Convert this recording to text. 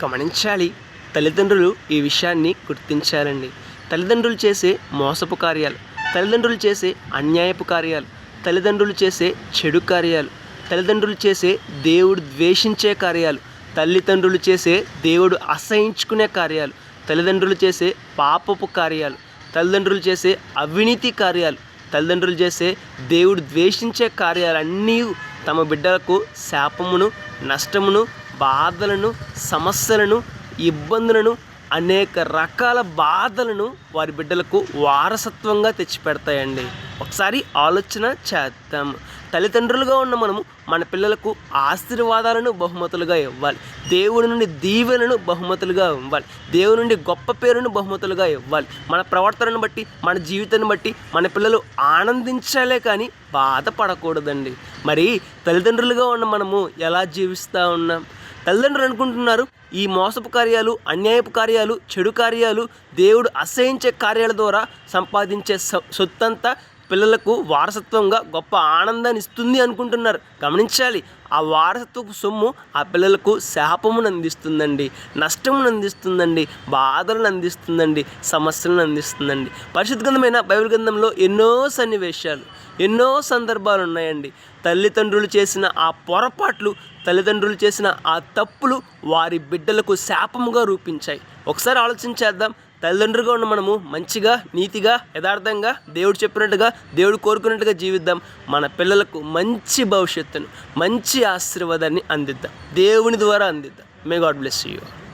గమనించాలి. తల్లిదండ్రులు ఈ విషయాన్ని గుర్తించాలండి. తల్లిదండ్రులు చేసే మోసపు కార్యాలు, తల్లిదండ్రులు చేసే అన్యాయపు కార్యాలు, తల్లిదండ్రులు చేసే చెడు కార్యాలు, తల్లిదండ్రులు చేసే దేవుడు ద్వేషించే కార్యాలు, తల్లిదండ్రులు చేసే దేవుడు అసహించుకునే కార్యాలు, తల్లిదండ్రులు చేసే పాపపు కార్యాలు, తల్లిదండ్రులు చేసే అవినీతి కార్యాలు, తల్లిదండ్రులు చేసే దేవుడు ద్వేషించే కార్యాలన్నీ తమ బిడ్డలకు శాపమును, నష్టమును, బాధలను, సమస్యలను, ఇబ్బందులను, అనేక రకాల బాధలను వారి బిడ్డలకు వారసత్వంగా తెచ్చిపెడతాయండి. ఒకసారి ఆలోచన చేద్దాం. తల్లిదండ్రులుగా ఉన్న మనము మన పిల్లలకు ఆశీర్వాదాలను బహుమతులుగా ఇవ్వాలి. దేవుడి నుండి దీవెనను బహుమతులుగా ఇవ్వాలి. దేవుడి నుండి గొప్ప పేరును బహుమతులుగా ఇవ్వాలి. మన ప్రవర్తనను బట్టి, మన జీవితాన్ని బట్టి మన పిల్లలు ఆనందించాలే కానీ బాధపడకూడదండి. మరి తల్లిదండ్రులుగా ఉన్న మనము ఎలా జీవిస్తూ ఉన్నాం? తల్లిదండ్రులు అనుకుంటున్నారు ఈ మోసపు కార్యాలు, అన్యాయపు కార్యాలు, చెడు కార్యాలు, దేవుడు అసహించే కార్యాల ద్వారా సంపాదించే సొత్తంతా పిల్లలకు వారసత్వంగా గొప్ప ఆనందాన్ని ఇస్తుంది అనుకుంటున్నారు. గమనించాలి, ఆ వారసత్వపు సొమ్ము ఆ పిల్లలకు శాపమును అందిస్తుందండి, నష్టమును అందిస్తుందండి, బాధలను అందిస్తుందండి, సమస్యలను అందిస్తుందండి. పరిశుద్ధ గ్రంథమైన బైబిల్ గ్రంథంలో ఎన్నో సన్నివేశాలు, ఎన్నో సందర్భాలు ఉన్నాయండి. తల్లిదండ్రులు చేసిన ఆ పొరపాట్లు, తల్లిదండ్రులు చేసిన ఆ తప్పులు వారి బిడ్డలకు శాపముగా రూపించాయి. ఒకసారి ఆలోచించేద్దాం. తల్లిదండ్రులుగా ఉన్న మనము మంచిగా, నీతిగా, యథార్థంగా, దేవుడు చెప్పినట్టుగా, దేవుడు కోరుకున్నట్టుగా జీవిద్దాం. మన పిల్లలకు మంచి భవిష్యత్తును, మంచి ఆశీర్వాదాన్ని అందిద్దాం. దేవుని ద్వారా అందిద్దాం. May God bless you.